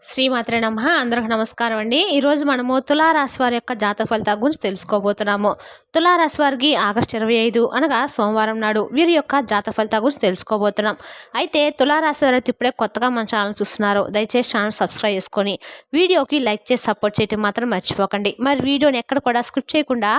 శ్రీమాత్రే నమః. అందరికి నమస్కారం అండి. ఈరోజు మనము తులారాశి వారి యొక్క జాతక ఫలితాల గురించి తెలుసుకోబోతున్నాము. తులారాశి వారికి ఆగస్టు 25 అనగా సోమవారం నాడు వీరి యొక్క జాతక ఫలితాల గురించి తెలుసుకోబోతున్నాం. అయితే తులారాశి వారు అయితే ఇప్పుడే కొత్తగా మన ఛానల్ చూస్తున్నారు. దయచేసి ఛానల్ సబ్స్క్రైబ్ చేసుకొని వీడియోకి లైక్ చేసి సపోర్ట్ చేయడం మాత్రం మర్చిపోకండి. మరి వీడియోని ఎక్కడ కూడా స్కిప్ చేయకుండా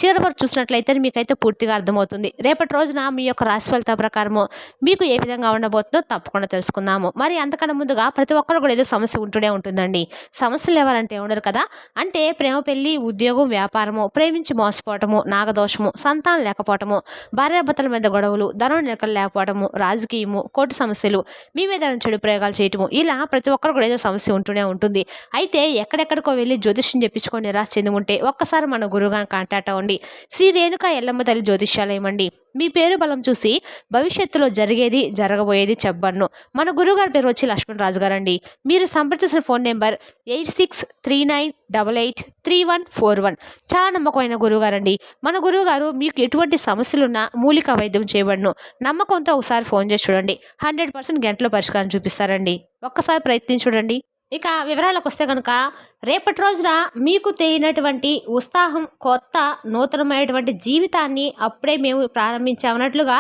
చివరి వరకు చూసినట్లయితే మీకైతే పూర్తిగా అర్థమవుతుంది. రేపటి రోజున మీ యొక్క రాశి ఫలితాల ప్రకారము మీకు ఏ విధంగా ఉండబోతుందో తప్పకుండా తెలుసుకుందాము. మరి అంతకన్నా ముందుగా ప్రతి ఒక్కరు కూడా ఏదో సమస్య ఉంటూనే ఉంటుందండి. సమస్యలు ఎవరంటే ఉండరు కదా. అంటే ప్రేమ, పెళ్లి, ఉద్యోగం, వ్యాపారము, ప్రేమించి మోసపోవటము, నాగదోషము, సంతానం లేకపోవటము, భార్యాభర్తల మీద గొడవలు, ధనం నిలకలు లేకపోవటము, రాజకీయము, కోర్టు సమస్యలు, మీ మీద చెడు ప్రయోగాలు చేయటము, ఇలా ప్రతి ఒక్కరు కూడా ఏదో సమస్య ఉంటూనే ఉంటుంది. అయితే ఎక్కడెక్కడికో వెళ్ళి జ్యోతిష్యం చెప్పించుకొని నిరాశ చెంది ఉంటే ఒక్కసారి మన గురువుగారిని కాంటాక్ట్ అవ్వండి. శ్రీ రేణుక ఎల్లమ్మ తల్లి జ్యోతిష్యాలయం అండి. మీ పేరు బలం చూసి భవిష్యత్తులో జరిగేది జరగబోయేది చెప్పబడును. మన గురువుగారి పేరు వచ్చి లక్ష్మణరాజు గారు అండి. మీరు సంప్రదించిన ఫోన్ నెంబర్ 8639883141. చాలా నమ్మకమైన గురువుగారండి. మన గురువుగారు మీకు ఎటువంటి సమస్యలున్నా మూలికా వైద్యం చేయబడును. నమ్మకంతో ఒకసారి ఫోన్ చేసి చూడండి. 100% గంటలో పరిష్కారం చూపిస్తారండి. ఒక్కసారి ప్రయత్నించి చూడండి. ఇక వివరాలకు వస్తే కనుక రేపటి రోజున మీకు తెలియనటువంటి ఉత్సాహం, కొత్త నూతనమైనటువంటి జీవితాన్ని అప్పుడే మేము ప్రారంభించామన్నట్లుగా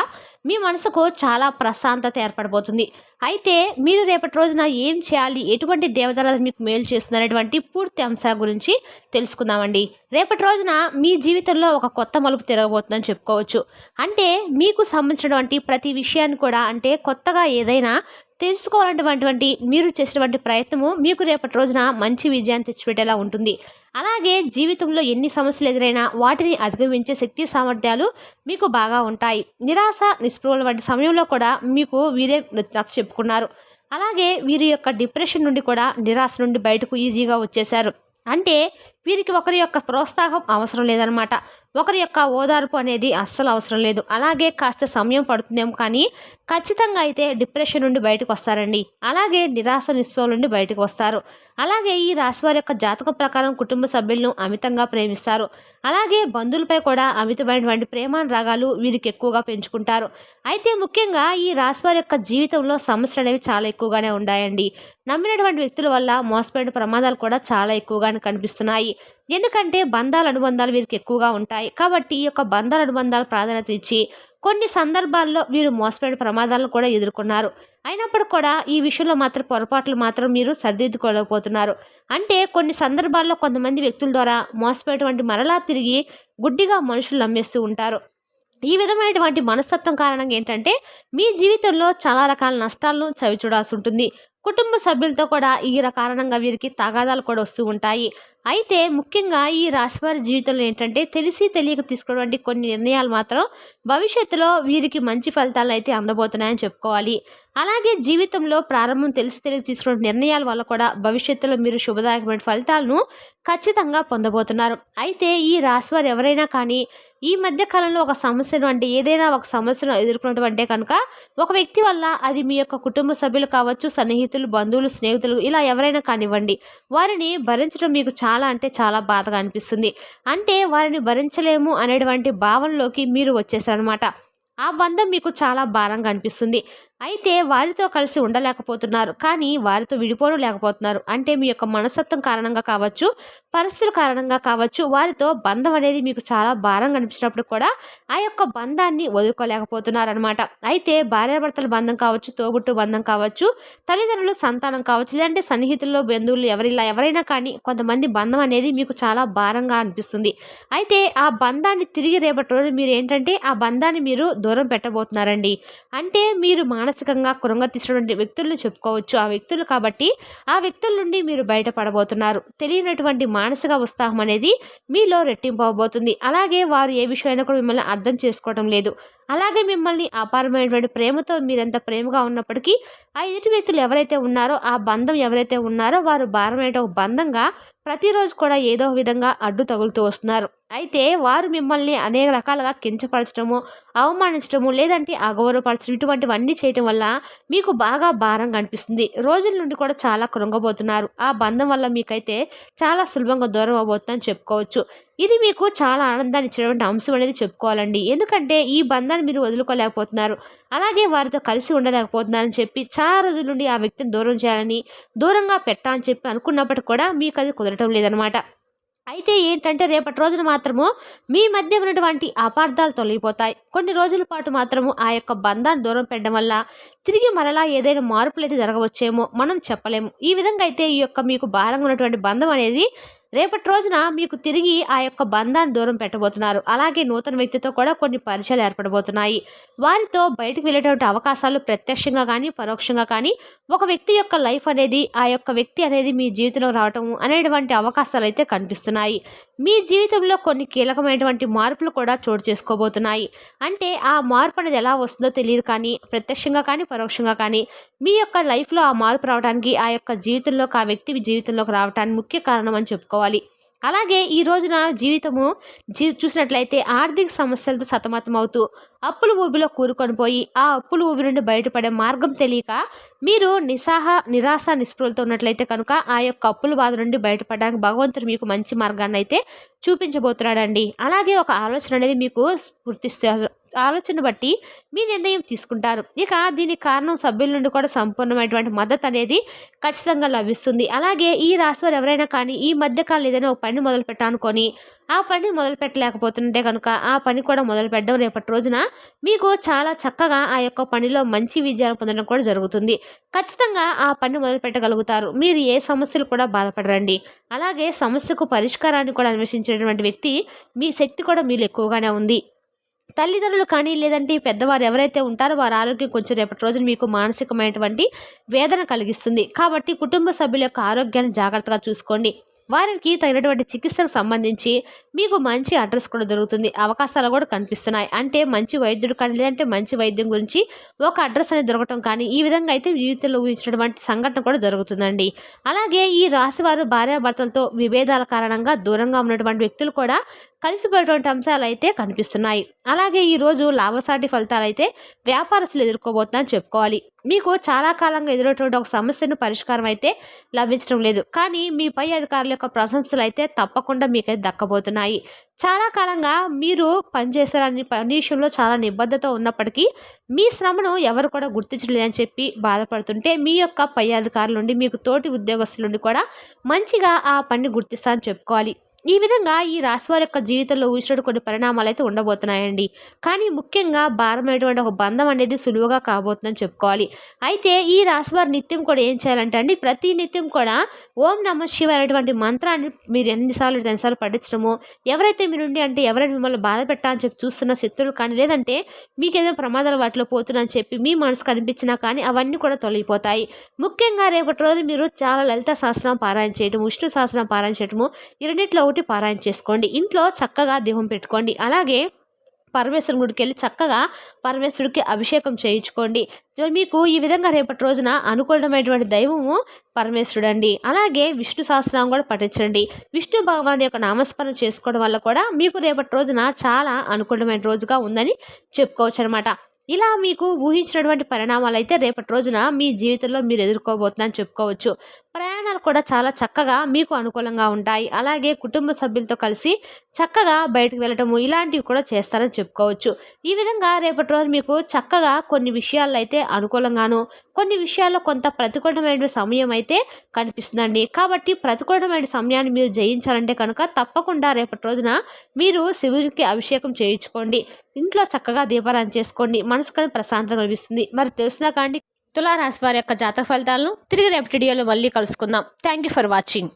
మీ మనసుకు చాలా ప్రశాంతత ఏర్పడబోతుంది. అయితే మీరు రేపటి రోజున ఏం చేయాలి, ఎటువంటి దేవతలు మీకు మేలు చేస్తున్నటువంటి పూర్తి అంశాల గురించి తెలుసుకుందామండి. రేపటి రోజున మీ జీవితంలో ఒక కొత్త మలుపు తిరగబోతుందని చెప్పుకోవచ్చు. అంటే మీకు సంబంధించినటువంటి ప్రతి విషయాన్ని కూడా, అంటే కొత్తగా ఏదైనా తెలుసుకోవాలన్నటువంటి మీరు చేసినటువంటి ప్రయత్నము మీకు రేపటి రోజున మంచి విజయాన్ని తెచ్చిపెట్టేలా ఉంటుంది. అలాగే జీవితంలో ఎన్ని సమస్యలు ఎదురైనా వాటిని అధిగమించే శక్తి సామర్థ్యాలు మీకు బాగా ఉంటాయి. నిరాశ, నిస్పృహల వంటి సమయంలో కూడా మీకు వీరే నాకు చెప్పుకున్నారు. అలాగే వీరి యొక్క డిప్రెషన్ నుండి కూడా, నిరాశ నుండి బయటకు ఈజీగా వచ్చేశారు. అంటే వీరికి ఒకరి యొక్క ప్రోత్సాహం అవసరం లేదనమాట. ఒకరి యొక్క ఓదార్పు అనేది అస్సలు అవసరం లేదు. అలాగే కాస్త సమయం పడుతుందేమో కానీ ఖచ్చితంగా అయితే డిప్రెషన్ నుండి బయటకు వస్తారండి. అలాగే నిరాశ, నిస్పృహల నుండి బయటకు వస్తారు. అలాగే ఈ రాశి వారి యొక్క జాతకం ప్రకారం కుటుంబ సభ్యులను అమితంగా ప్రేమిస్తారు. అలాగే బంధువులపై కూడా అమితమైనటువంటి ప్రేమానురాగాలు వీరికి ఎక్కువగా పెంచుకుంటారు. అయితే ముఖ్యంగా ఈ రాశి వారి యొక్క జీవితంలో సమస్యలు అనేవి చాలా ఎక్కువగానే ఉన్నాయండి. నమ్మినటువంటి వ్యక్తుల వల్ల మోసపోయిన ప్రమాదాలు కూడా చాలా ఎక్కువగానే కనిపిస్తున్నాయి. ఎందుకంటే బంధాలు, అనుబంధాలు వీరికి ఎక్కువగా ఉంటాయి. కాబట్టి ఈ యొక్క బంధాలు, అనుబంధాలు ప్రాధాన్యత ఇచ్చి కొన్ని సందర్భాల్లో వీరు మోసపోయిన ప్రమాదాలను కూడా ఎదుర్కొన్నారు. అయినప్పుడు కూడా ఈ విషయంలో మాత్రం పొరపాట్లు మాత్రం మీరు సరిదిద్దుకోలేకపోతున్నారు. అంటే కొన్ని సందర్భాల్లో కొంతమంది వ్యక్తుల ద్వారా మోసపోయేటువంటి మరలా తిరిగి గుడ్డిగా మనుషులు నమ్మేస్తూ ఉంటారు. ఈ విధమైనటువంటి మనస్తత్వం కారణంగా ఏంటంటే మీ జీవితంలో చాలా రకాల నష్టాలను చవిచూడాల్సి ఉంటుంది. కుటుంబ సభ్యులతో కూడా ఈ కారణంగా వీరికి తగాదాలు కూడా వస్తూ ఉంటాయి. అయితే ముఖ్యంగా ఈ రాశివారి జీవితంలో ఏంటంటే తెలిసి తెలియక తీసుకున్నటువంటి కొన్ని నిర్ణయాలు మాత్రం భవిష్యత్తులో వీరికి మంచి ఫలితాలను అయితే అందబోతున్నాయని చెప్పుకోవాలి. అలాగే జీవితంలో ప్రారంభం తెలిసి తెలియక తీసుకున్న నిర్ణయాల వల్ల కూడా భవిష్యత్తులో మీరు శుభదాయకమైన ఫలితాలను ఖచ్చితంగా పొందబోతున్నారు. అయితే ఈ రాశివారు ఎవరైనా కానీ ఈ మధ్య కాలంలో ఒక సమస్యను, అంటే ఏదైనా ఒక సమస్యను ఎదుర్కొన్నటువంటి కనుక ఒక వ్యక్తి వల్ల, అది మీ యొక్క కుటుంబ సభ్యులు కావచ్చు, సన్నిహితులు, బంధువులు, స్నేహితులు, ఇలా ఎవరైనా కానివ్వండి, వారిని భరించడం మీకు చాలా అంటే చాలా బాధగా అనిపిస్తుంది. అంటే వారిని భరించలేము అనేటువంటి భావనలోకి మీరు వచ్చేసారనమాట. ఆ బంధం మీకు చాలా భారంగా అనిపిస్తుంది. అయితే వారితో కలిసి ఉండలేకపోతున్నారు, కానీ వారితో విడిపోవడం లేకపోతున్నారు. అంటే మీ యొక్క మనస్తత్వం కారణంగా కావచ్చు, పరిస్థితుల కారణంగా కావచ్చు, వారితో బంధం అనేది మీకు చాలా భారంగా అనిపించినప్పుడు కూడా ఆ యొక్క బంధాన్ని వదులుకోలేకపోతున్నారు అనమాట. అయితే భార్యాభర్తల బంధం కావచ్చు, తోబుట్టు బంధం కావచ్చు, తల్లిదండ్రులు, సంతానం కావచ్చు, లేదంటే సన్నిహితుల్లో, బంధువులు ఎవరైనా కానీ కొంతమంది బంధం అనేది మీకు చాలా భారంగా అనిపిస్తుంది. అయితే ఆ బంధాన్ని తిరిగి రేపటి రోజు మీరు ఏంటంటే ఆ బంధాన్ని మీరు దూరం పెట్టబోతున్నారండి. అంటే మీరు మానసికంగా కృంగతీసినటువంటి వ్యక్తులను చెప్పుకోవచ్చు ఆ వ్యక్తులు. కాబట్టి ఆ వ్యక్తుల నుండి మీరు బయటపడబోతున్నారు. తెలియనటువంటి మానసిక ఉత్సాహం అనేది మీలో రెట్టింపు అవబోతుంది. అలాగే వారు ఏ విషయమైనా కూడా మిమ్మల్ని అర్థం చేసుకోవడం లేదు. అలాగే మిమ్మల్ని అపారమైనటువంటి ప్రేమతో మీరెంత ప్రేమగా ఉన్నప్పటికీ ఆ ఎదుటి వ్యక్తులు ఎవరైతే ఉన్నారో, ఆ బంధం ఎవరైతే ఉన్నారో వారు భారమైన ఒక బంధంగా ప్రతిరోజు కూడా ఏదో విధంగా అడ్డు తగులుతూ వస్తున్నారు. అయితే వారు మిమ్మల్ని అనేక రకాలుగా కించపరచడము, అవమానించడము, లేదంటే అగౌరవపరచడం ఇటువంటివన్నీ చేయటం వల్ల మీకు బాగా భారంగా అనిపిస్తుంది. రోజుల నుండి కూడా చాలా కృంగబోతున్నారు. ఆ బంధం వల్ల మీకైతే చాలా సులభంగా దూరం అవ్వబోతుందని చెప్పుకోవచ్చు. ఇది మీకు చాలా ఆనందాన్ని ఇచ్చేటువంటి అంశం అనేది చెప్పుకోవాలండి. ఎందుకంటే ఈ బంధాన్ని మీరు వదులుకోలేకపోతున్నారు. అలాగే వారితో కలిసి ఉండలేకపోతున్నారని చెప్పి చాలా రోజుల నుండి ఆ వ్యక్తిని దూరం చేయాలని, దూరంగా పెట్టాలని చెప్పి అనుకున్నప్పటికి కూడా మీకది కుదరటం లేదనమాట. అయితే ఏంటంటే రేపటి రోజున మాత్రము మీ మధ్య ఉన్నటువంటి అపార్థాలు తొలగిపోతాయి. కొన్ని రోజుల పాటు మాత్రము ఆ యొక్క బంధాన్ని దూరం పెట్టడం వల్ల తిరిగి మరలా ఏదైనా మార్పులైతే జరగవచ్చేమో మనం చెప్పలేము. ఈ విధంగా అయితే ఈ యొక్క మీకు భారంగా ఉన్నటువంటి బంధం అనేది రేపటి రోజున మీకు తిరిగి ఆ యొక్క బంధాన్ని దూరం పెట్టబోతున్నారు. అలాగే నూతన వ్యక్తితో కూడా కొన్ని పరిచయాలు ఏర్పడబోతున్నాయి. వారితో బయటకు వెళ్ళేటువంటి అవకాశాలు ప్రత్యక్షంగా కానీ, పరోక్షంగా కానీ ఒక వ్యక్తి యొక్క లైఫ్ అనేది ఆ యొక్క వ్యక్తి అనేది మీ జీవితంలో రావటం అనేటువంటి అవకాశాలు అయితే కనిపిస్తున్నాయి. మీ జీవితంలో కొన్ని కీలకమైనటువంటి మార్పులు కూడా చోటు చేసుకోబోతున్నాయి. అంటే ఆ మార్పు అనేది ఎలా వస్తుందో తెలియదు కానీ ప్రత్యక్షంగా కానీ, పరోక్షంగా కానీ మీ యొక్క లైఫ్‌లో ఆ మార్పు రావడానికి ఆ యొక్క జీవితంలోకి ఆ వ్యక్తి మీ జీవితంలోకి రావటానికి ముఖ్య కారణం అని చెప్పుకోవాలి. అలాగే ఈ రోజున జీవితము చూసినట్లయితే ఆర్థిక సమస్యలతో సతమతమవుతూ అప్పుల ఊబిలో కూరుకొని పోయి ఆ అప్పుల ఊబి నుండి బయటపడే మార్గం తెలియక మీరు నిరాశ నిస్పృహలతో ఉన్నట్లయితే కనుక ఆ యొక్క అప్పుల బాధ నుండి బయటపడడానికి భగవంతుడు మీకు మంచి మార్గాన్ని అయితే చూపించబోతున్నాడండి. అలాగే ఒక ఆలోచన అనేది మీకు స్ఫూర్తిస్తారు. ఆలోచన బట్టి మీ నిర్ణయం తీసుకుంటారు. ఇక దీనికి కారణం సభ్యుల నుండి కూడా సంపూర్ణమైనటువంటి మద్దతు అనేది ఖచ్చితంగా లభిస్తుంది. అలాగే ఈ రాశివారు ఎవరైనా కానీ ఈ మధ్య కాలంలో ఏదైనా ఒక పని మొదలు పెట్టాలనుకొని ఆ పని మొదలు పెట్టలేకపోతుంటే కనుక ఆ పని కూడా మొదలు పెట్టడం రేపటి రోజున మీకు చాలా చక్కగా ఆ యొక్క పనిలో మంచి విజయాలు పొందడం కూడా జరుగుతుంది. ఖచ్చితంగా ఆ పని మొదలు పెట్టగలుగుతారు. మీరు ఏ సమస్యలు కూడా బాధపడరండి. అలాగే సమస్యకు పరిష్కారాన్ని కూడా అన్వేషించేటువంటి వ్యక్తి మీ శక్తి కూడా మీలో ఎక్కువగానే ఉంది. తల్లిదండ్రులు కానీ లేదంటే ఈ పెద్దవారు ఎవరైతే ఉంటారో వారి ఆరోగ్యం కొంచెం రేపటి రోజున మీకు మానసికమైనటువంటి వేదన కలిగిస్తుంది. కాబట్టి కుటుంబ సభ్యుల యొక్క ఆరోగ్యాన్ని జాగ్రత్తగా చూసుకోండి. వారికి తగినటువంటి చికిత్సకు సంబంధించి మీకు మంచి అడ్రస్ కూడా దొరుకుతుంది. అవకాశాలు కూడా కనిపిస్తున్నాయి. అంటే మంచి వైద్యుడు కానీ లేదంటే మంచి వైద్యం గురించి ఒక అడ్రస్ అనేది దొరకటం కానీ ఈ విధంగా అయితే జీవితంలో ఊహించినటువంటి సంఘటన కూడా జరుగుతుందండి. అలాగే ఈ రాశివారు భార్యాభర్తలతో విభేదాల కారణంగా దూరంగా ఉన్నటువంటి వ్యక్తులు కూడా కలిసిపోయేటువంటి అంశాలు అయితే కనిపిస్తున్నాయి. అలాగే ఈరోజు లాభసాటి ఫలితాలు అయితే వ్యాపారస్తులు ఎదుర్కోబోతున్నారని చెప్పుకోవాలి. మీకు చాలా కాలంగా ఎదురటువంటి ఒక సమస్యను పరిష్కారం అయితే లభించడం లేదు. కానీ మీ పై అధికారుల యొక్క ప్రశంసలు అయితే తప్పకుండా మీకైతే దక్కబోతున్నాయి. చాలా కాలంగా మీరు పనిచేశారని పని విషయంలో చాలా నిబద్ధత ఉన్నప్పటికీ మీ శ్రమను ఎవరు కూడా గుర్తించలేదని చెప్పి బాధపడుతుంటే మీ యొక్క పై అధికారుల నుండి మీకు తోటి ఉద్యోగస్తుల నుండి కూడా మంచిగా ఆ పనిని గుర్తిస్తారని చెప్పుకోవాలి. ఈ విధంగా ఈ రాశివారి యొక్క జీవితంలో ఊహించినటువంటి కొన్ని పరిణామాలు అయితే ఉండబోతున్నాయండి. కానీ ముఖ్యంగా భారమైనటువంటి ఒక బంధం అనేది సులువుగా కాబోతుందని చెప్పుకోవాలి. అయితే ఈ రాశివారు నిత్యం కూడా ఏం చేయాలంటే అండి ప్రతి నిత్యం కూడా ఓం నమః శివాయ అనేటువంటి మంత్రాన్ని మీరు ఎన్నిసార్లు పఠించడము, ఎవరైతే మీ నుండి అంటే ఎవరైనా మిమ్మల్ని బాధ పెట్టాలని చెప్పి చూస్తున్న శత్రువులు కానీ లేదంటే మీకు ఏదైనా ప్రమాదాలు వాటిలో పోతుందని చెప్పి మీ మనసు కనిపించినా కానీ అవన్నీ కూడా తొలగిపోతాయి. ముఖ్యంగా రేపటి రోజు మీరు చాలా లలిత సహస్రనామం పారాయణ చేయటము, విష్ణు సహస్రనామం పారాయణ చేయటము ఈ రెండిట్లో ఒకటి పారాయణ చేసుకోండి. ఇంట్లో చక్కగా దీపం పెట్టుకోండి. అలాగే పరమేశ్వరుని గుడికి వెళ్ళి చక్కగా పరమేశ్వరుడికి అభిషేకం చేయించుకోండి. మీకు ఈ విధంగా రేపటి రోజున అనుకూలమైనటువంటి దైవము పరమేశ్వరుడు అండి. అలాగే విష్ణు సహస్రనామం కూడా పఠించండి. విష్ణు భగవాన్ యొక్క నామస్మరణ చేసుకోవడం వల్ల కూడా మీకు రేపటి రోజున చాలా అనుకూలమైన రోజుగా ఉందని చెప్పుకోవచ్చు అనమాట. ఇలా మీకు ఊహించినటువంటి పరిణామాలు అయితే రేపటి రోజున మీ జీవితంలో మీరు ఎదుర్కోబోతున్నారని చెప్పుకోవచ్చు. ప్రయాణాలు కూడా చాలా చక్కగా మీకు అనుకూలంగా ఉంటాయి. అలాగే కుటుంబ సభ్యులతో కలిసి చక్కగా బయటకు వెళ్ళటము ఇలాంటివి కూడా చేస్తారని చెప్పుకోవచ్చు. ఈ విధంగా రేపటి రోజు మీకు చక్కగా కొన్ని విషయాల్లో అయితే అనుకూలంగాను, కొన్ని విషయాల్లో కొంత ప్రతికూలమైన సమయం అయితే కనిపిస్తుందండి. కాబట్టి ప్రతికూలమైన సమయాన్ని మీరు జయించాలంటే కనుక తప్పకుండా రేపటి రోజున మీరు శివుడికి అభిషేకం చేయించుకోండి. ఇంట్లో చక్కగా దీపారాధన చేసుకోండి. మనసుకు ప్రశాంతత లభిస్తుంది. మరి తెలిసినా కానీ తులారాశి వారి యొక్క జాతక ఫలితాలను తిరిగి రేపటి వీడియోలో మళ్ళీ కలుసుకుందాం. Thank you for watching.